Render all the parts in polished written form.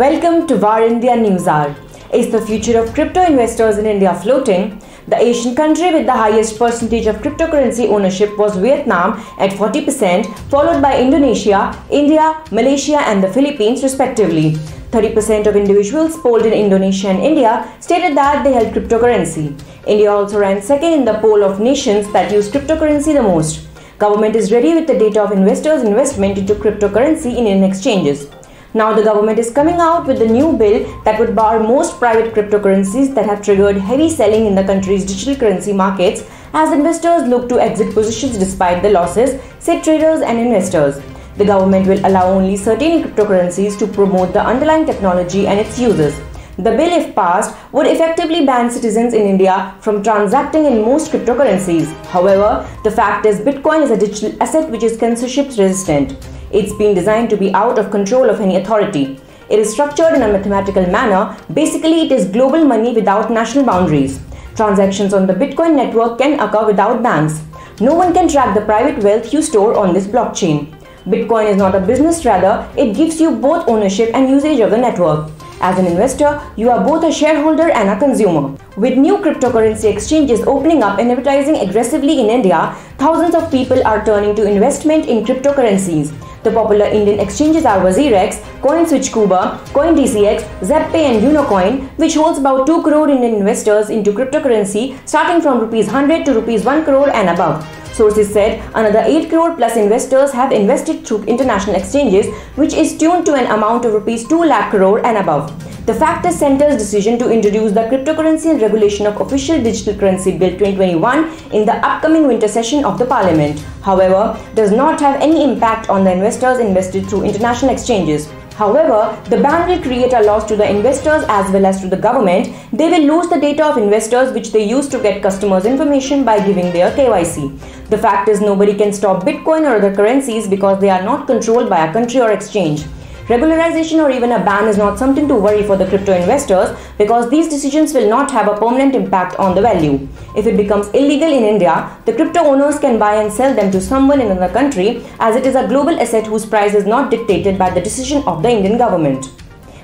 Welcome to VAR India News Hour. Is the future of crypto investors in India floating? The Asian country with the highest percentage of cryptocurrency ownership was Vietnam at 40%, followed by Indonesia, India, Malaysia and the Philippines respectively. 30% of individuals polled in Indonesia and India stated that they held cryptocurrency. India also ranked second in the poll of nations that use cryptocurrency the most. Government is ready with the data of investors' investment into cryptocurrency in Indian exchanges. Now the government is coming out with a new bill that would bar most private cryptocurrencies that have triggered heavy selling in the country's digital currency markets as investors look to exit positions despite the losses, said traders and investors. The government will allow only certain cryptocurrencies to promote the underlying technology and its users. The bill, if passed, would effectively ban citizens in India from transacting in most cryptocurrencies. However, the fact is Bitcoin is a digital asset which is censorship resistant. It's been designed to be out of control of any authority. It is structured in a mathematical manner. Basically, it is global money without national boundaries. Transactions on the Bitcoin network can occur without banks. No one can track the private wealth you store on this blockchain. Bitcoin is not a business, rather, it gives you both ownership and usage of the network. As an investor, you are both a shareholder and a consumer. With new cryptocurrency exchanges opening up and advertising aggressively in India, thousands of people are turning to investment in cryptocurrencies. The popular Indian exchanges are WazirX, CoinSwitchCuba, CoinDCX, ZebPay and Unocoin, which holds about 2 crore Indian investors into cryptocurrency starting from ₹100 to ₹1 crore and above. Sources said another 8 crore plus investors have invested through international exchanges, which is tuned to an amount of ₹2 lakh crore and above. The Factor Centre's decision to introduce the Cryptocurrency and Regulation of Official Digital Currency Bill 2021 in the upcoming winter session of the Parliament, however, does not have any impact on the investors invested through international exchanges. However, the ban will create a loss to the investors as well as to the government. They will lose the data of investors which they use to get customers' information by giving their KYC. The fact is nobody can stop Bitcoin or other currencies because they are not controlled by a country or exchange. Regularization or even a ban is not something to worry for the crypto investors because these decisions will not have a permanent impact on the value. If it becomes illegal in India, the crypto owners can buy and sell them to someone in another country as it is a global asset whose price is not dictated by the decision of the Indian government.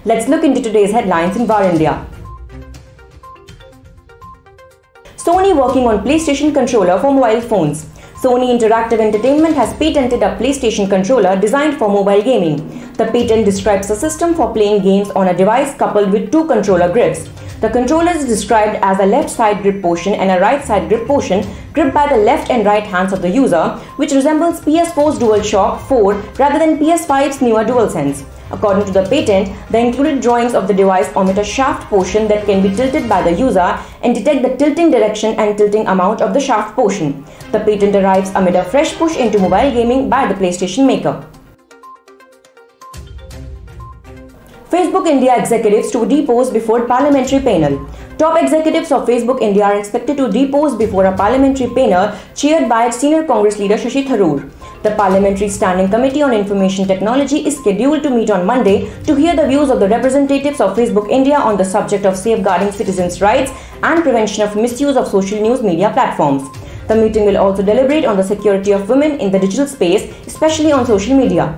Let's look into today's headlines in VAR India. Sony working on PlayStation controller for mobile phones. Sony Interactive Entertainment has patented a PlayStation controller designed for mobile gaming. The patent describes a system for playing games on a device coupled with two controller grips. The controller is described as a left side grip portion and a right side grip portion gripped by the left and right hands of the user, which resembles PS4's DualShock 4 rather than PS5's newer DualSense. According to the patent, the included drawings of the device omit a shaft portion that can be tilted by the user and detect the tilting direction and tilting amount of the shaft portion. The patent arrives amid a fresh push into mobile gaming by the PlayStation maker. Facebook India executives to depose before parliamentary panel. Top executives of Facebook India are expected to depose before a parliamentary panel chaired by senior Congress leader Shashi Tharoor. The Parliamentary Standing Committee on Information Technology is scheduled to meet on Monday to hear the views of the representatives of Facebook India on the subject of safeguarding citizens' rights and prevention of misuse of social news media platforms. The meeting will also deliberate on the security of women in the digital space, especially on social media.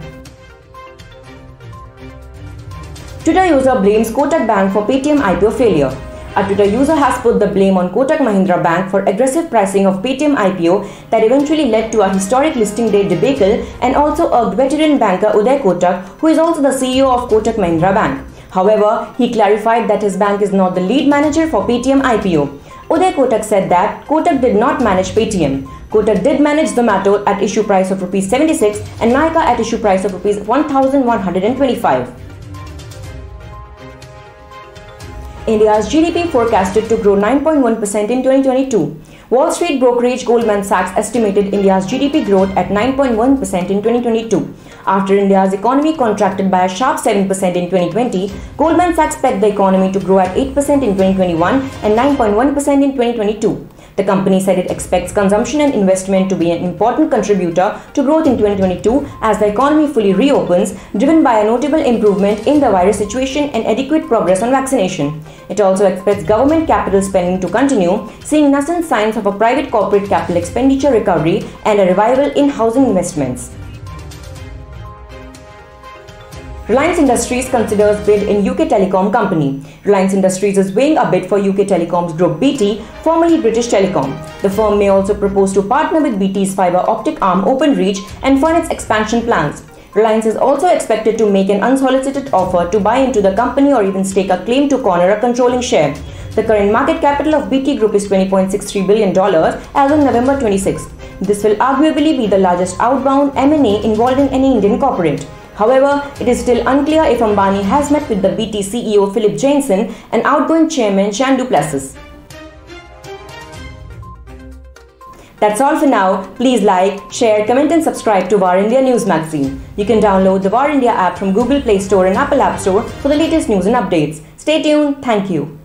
Twitter user blames Kotak Bank for Paytm IPO failure. A Twitter user has put the blame on Kotak Mahindra Bank for aggressive pricing of Paytm IPO that eventually led to a historic listing day debacle and also irked veteran banker Uday Kotak, who is also the CEO of Kotak Mahindra Bank. However, he clarified that his bank is not the lead manager for Paytm IPO. Uday Kotak said that Kotak did not manage Paytm. Kotak did manage Zomato at issue price of ₹76 and Nykaa at issue price of ₹1,125. India's GDP forecasted to grow 9.1% in 2022. Wall Street brokerage Goldman Sachs estimated India's GDP growth at 9.1% in 2022. After India's economy contracted by a sharp 7% in 2020, Goldman Sachs pegged the economy to grow at 8% in 2021 and 9.1% in 2022. The company said it expects consumption and investment to be an important contributor to growth in 2022 as the economy fully reopens, driven by a notable improvement in the virus situation and adequate progress on vaccination. It also expects government capital spending to continue, seeing nascent signs of a private corporate capital expenditure recovery and a revival in housing investments. Reliance Industries considers bid in UK telecom company. Reliance Industries is weighing a bid for UK telecoms group BT, formerly British Telecom. The firm may also propose to partner with BT's fibre optic arm Openreach and fund its expansion plans. Reliance is also expected to make an unsolicited offer to buy into the company or even stake a claim to corner a controlling share. The current market capital of BT Group is $20.63 billion as of November 26. This will arguably be the largest outbound M&A involving any Indian corporate. However, it is still unclear if Ambani has met with the BT CEO Philip Jansen and outgoing chairman Shan du Plessis. That's all for now. Please like, share, comment and subscribe to VAR India News Magazine. You can download the VAR India app from Google Play Store and Apple App Store for the latest news and updates. Stay tuned. Thank you.